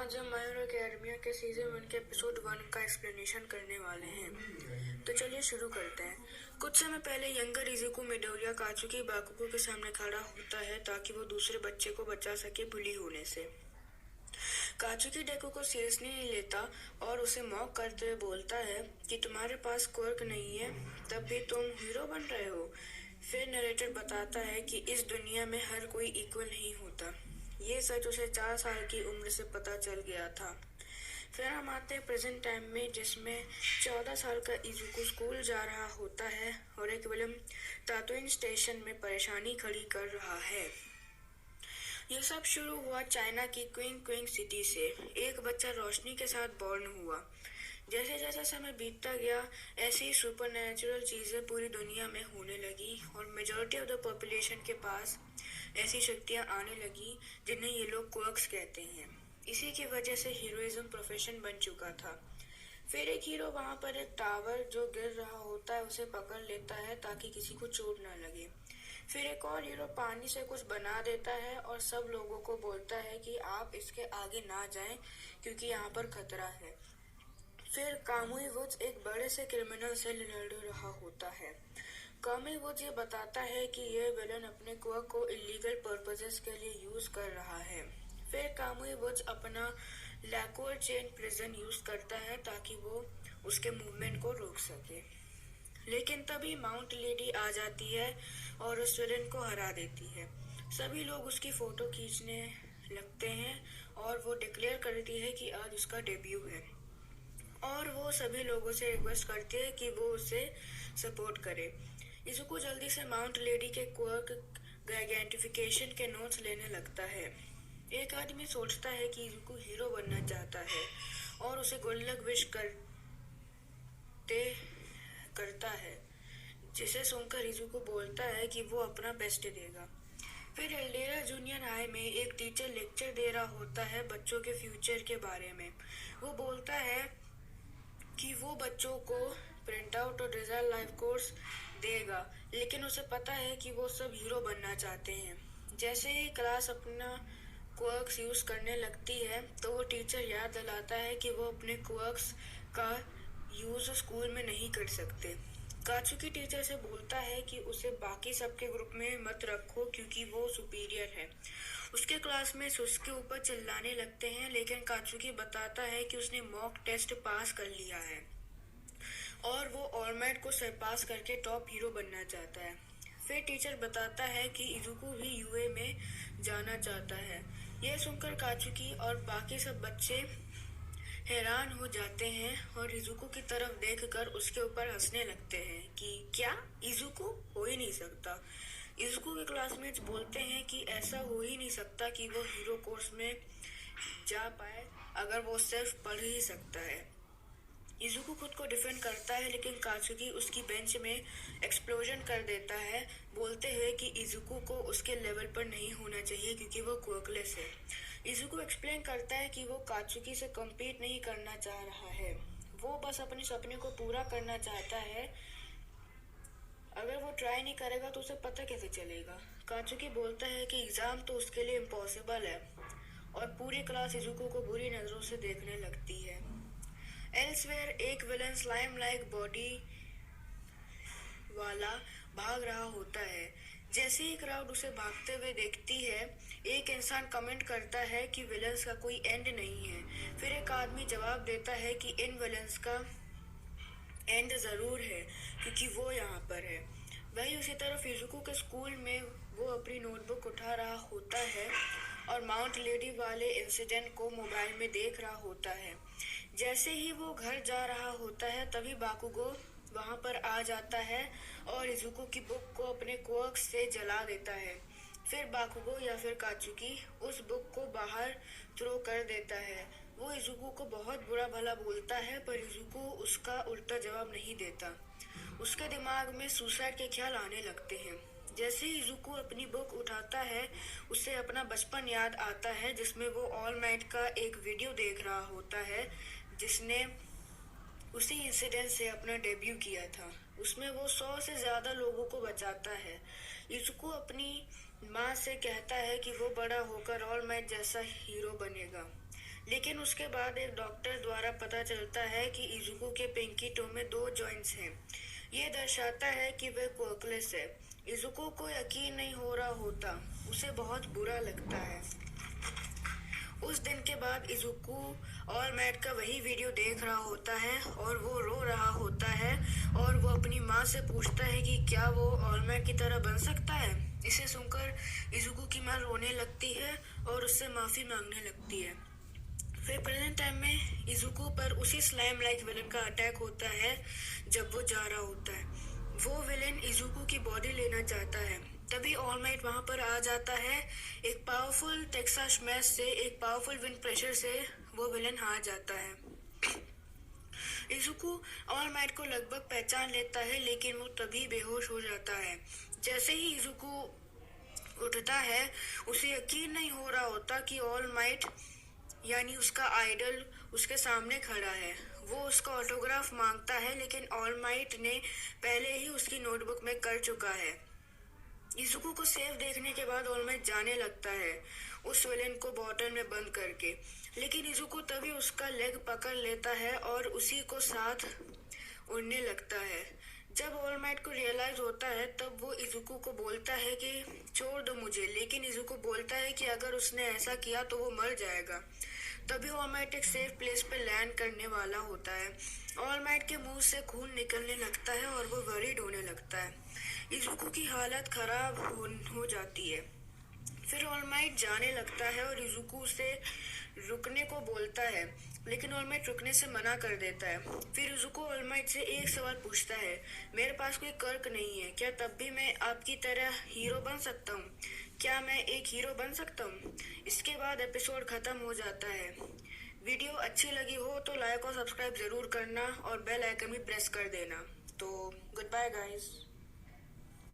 आज हम my hero academia के सीजन 1 के एपिसोड 1 का एक्सप्लेनेशन करने वाले हैं। तो चलिए शुरू करते हैं। कुछ समय पहले यंगर इज़ुको मिडोरिया कात्सुकी बाकुगो के सामने खड़ा होता है ताकि वो दूसरे बच्चे को बचा सके बुली होने से। कात्सुकी डेको को सीरियसली नहीं लेता और उसे मॉक करते हुए बोलता है कि तुम्हारे पास क्वर्क नहीं है तब भी तुम हीरो बन रहे हो। फिर नरेटर बताता है कि इस दुनिया में हर कोई इक्वल नहीं होता। ये सच उसे 4 साल की उम्र से पता चल गया था। फिर हम आते हैं प्रेजेंट टाइम में, जिसमें 14 साल का इज़ुको स्कूल जा रहा होता है और एक विलन तातुइन स्टेशन में परेशानी खड़ी कर रहा है। यह सब शुरू हुआ चाइना की क्विंग सिटी से। एक बच्चा रोशनी के साथ बॉर्न हुआ। जैसे जैसे समय बीतता गया ऐसी ही सुपरनैचुरल चीजें पूरी दुनिया में होने लगी और मेजॉरिटी ऑफ द पॉपुलेशन के पास ऐसी शक्तियां आने लगी जिन्हें ये लोग क्वर्क्स कहते हैं। इसी की वजह से हीरोइज्म प्रोफेशन बन चुका था। फिर एक हीरो वहां पर एक टावर जो गिर रहा होता है उसे पकड़ लेता है ताकि किसी को चोट ना लगे। फिर एक और हीरो पानी से कुछ बना देता है और सब लोगों को बोलता है कि आप इसके आगे ना जाएं क्योंकि यहाँ पर खतरा है। फिर कामुई वुड्स एक बड़े से क्रिमिनल से लड़ रहा होता है। कामुई वुड्स ये बताता है कि यह विलन अपने क्वर्क को इलीगल पर्पसेस के लिए यूज कर रहा है। फिर कामुई वुड्स अपना लैकोर चेन प्रिजन यूज करता है ताकि वो उसके मूवमेंट को रोक सके। लेकिन तभी माउंट लेडी आ जाती है और उस विलन को हरा देती है। सभी लोग उसकी फोटो खींचने लगते हैं और वो डिक्लेयर करती है कि आज उसका डेब्यू है और वो सभी लोगों से रिक्वेस्ट करती है कि वो उसे सपोर्ट करे। इज़ुको जल्दी से माउंट लेडी के क्वर्क आइडेंटिफिकेशन के नोट्स लेने लगता है। एक आदमी सोचता है कि इज़ुको हीरो बनना चाहता है और उसे गुड लक विश करता है, जिसे सुनकर इज़ुको बोलता है कि वो अपना बेस्ट देगा। फिर एल्डेरा जूनियर हाई में एक टीचर लेक्चर दे रहा होता है बच्चों के फ्यूचर के बारे में। वो बोलता है कि वो बच्चों को प्रिंट आउट और रिजल्ट लाइफ कोर्स देगा, लेकिन उसे पता है कि वो सब हीरो बनना चाहते हैं। जैसे ही क्लास अपना क्वर्क्स यूज करने लगती है तो वो टीचर याद दिलाता है कि वो अपने क्वर्क्स का यूज स्कूल में नहीं कर सकते। कात्सुकी टीचर से बोलता है कि उसे बाकी सबके ग्रुप में मत रखो क्योंकि वो सुपीरियर है। उसके क्लासमेट्स उसके ऊपर चिल्लाने लगते हैं, लेकिन कात्सुकी बताता है कि उसने मॉक टेस्ट पास कर लिया है और वो ऑलमाइट को सरपास करके टॉप हीरो बनना चाहता है। फिर टीचर बताता है कि इज़ुको भी यूए में जाना चाहता है। यह सुनकर कात्सुकी और बाकी सब बच्चे हैरान हो जाते हैं और इज़ुको की तरफ देखकर उसके ऊपर हंसने लगते हैं कि क्या इज़ुको हो ही नहीं सकता। इज़ुको के क्लासमेट्स बोलते हैं कि ऐसा हो ही नहीं सकता कि वो हीरो कोर्स में जा पाए अगर वो सिर्फ पढ़ ही सकता है। इज़ुको खुद को डिफेंड करता है, लेकिन कात्सुकी उसकी बेंच में एक्सप्लोजन कर देता है, बोलते हुए कि इज़ुको को उसके लेवल पर नहीं होना चाहिए क्योंकि वो क्वर्कलेस है। इज़ुको एक्सप्लेन करता है कि वो कात्सुकी से कम्पीट नहीं करना चाह रहा है, वो बस अपने सपने को पूरा करना चाहता है। अगर वो ट्राई नहीं करेगा तो उसे पता कैसे चलेगा। कात्सुकी बोलता है कि एग्जाम तो उसके लिए इम्पॉसिबल है और पूरी क्लास इज़ुको को बुरी नजरों से देखने लगती है। एल्सवेयर एक विलन स्लाइम लाइक बॉडी वाला भाग रहा होता है। जैसे ही क्राउड उसे भागते हुए देखती है, एक इंसान कमेंट करता है कि विलन्स का कोई एंड नहीं है। फिर एक आदमी जवाब देता है कि इन विलन्स का एंड जरूर है क्योंकि वो यहाँ पर है। वही उसी तरफ इज़ुको के स्कूल में वो अपनी नोटबुक उठा रहा होता है और माउंट लेडी वाले इंसिडेंट को मोबाइल में देख रहा होता है। जैसे ही वो घर जा रहा होता है तभी बाकुगो वहां पर आ जाता है और इज़ुको की बुक को अपने क्वर्क्स से जला देता है। फिर बाकुगो या फिर कात्सुकी उस बुक को बाहर थ्रो कर देता है। वो इज़ुको को बहुत बुरा भला बोलता है पर इज़ुको उसका उल्टा जवाब नहीं देता। उसके दिमाग में सुसाइड के ख्याल आने लगते हैं। जैसे ही इज़ुको अपनी बुक उठाता है उसे अपना बचपन याद आता है, जिसमें वो ऑल माइट का एक वीडियो देख रहा होता है जिसने उसी इंसिडेंट से अपना डेब्यू किया था। उसमें वो 100 से ज्यादा लोगों को बचाता है। इज़ुको अपनी माँ से कहता है कि वो बड़ा होकर ऑल माइट जैसा हीरो बनेगा, लेकिन उसके बाद एक डॉक्टर द्वारा पता चलता है कि इजुको के पिंकी टो में 2 जॉइंट्स हैं। ये दर्शाता है कि वह कोर्कलेस है। इजुको को यकीन नहीं हो रहा होता, उसे बहुत बुरा लगता है। उस दिन के बाद इजुको ऑल माइट का वही वीडियो देख रहा होता है और वो रो रहा होता है और वो अपनी माँ से पूछता है कि क्या वो ऑल माइट की तरह बन सकता है। इसे सुनकर इजुको की माँ रोने लगती है और उससे माफ़ी मांगने लगती है। फिर प्रेजेंट टाइम में इजुको पर उसी स्लाइम लाइक विलन का अटैक होता है जब वो जा रहा होता है। वो विलन इजुको की बॉडी लेना चाहता है। तभी ऑल माइट वहां पर आ जाता है। एक पावरफुल टेक्सास मैच से, एक पावरफुल विंड प्रेशर से वो विलन हार जाता है। इजुको ऑल माइट को लगभग पहचान लेता है, लेकिन वो तभी बेहोश हो जाता है। जैसे ही इजुको उठता है, उसे यकीन नहीं हो रहा होता कि ऑल माइट यानी उसका आइडल उसके सामने खड़ा है। वो उसका ऑटोग्राफ मांगता है, लेकिन ऑल माइट ने पहले ही उसकी नोटबुक में कर चुका है। इजुको को सेफ देखने के बाद ऑल माइट जाने लगता है, उस विलेन को बॉटल में बंद करके। लेकिन इजुको तभी उसका लेग पकड़ लेता है और उसी को साथ उड़ने लगता है। जब ऑल माइट को रियलाइज होता है, तब वो इजुको को बोलता है कि छोड़ दो मुझे, लेकिन इजुको बोलता है कि अगर उसने ऐसा किया तो वो मर जाएगा। तभी ऑल माइट एक सेफ प्लेस पे लैंड करने वाला होता है। ऑल माइट के मुंह से खून निकलने लगता है और वो वरीड होने लगता है। इजुको की हालत खराब हो जाती है। फिर ऑल माइट जाने लगता है और इजुको से रुकने को बोलता है, लेकिन ऑल माइट रुकने से मना कर देता है। फिर इजुको ऑल माइट से एक सवाल पूछता है, मेरे पास कोई कर्क नहीं है, क्या तब भी मैं आपकी तरह हीरो बन सकता हूँ? क्या मैं एक हीरो बन सकता हूँ? इसके बाद एपिसोड खत्म हो जाता है। वीडियो अच्छी लगी हो तो लाइक और सब्सक्राइब जरूर करना और बेल आइकन भी प्रेस कर देना। तो गुड बाय गाइस।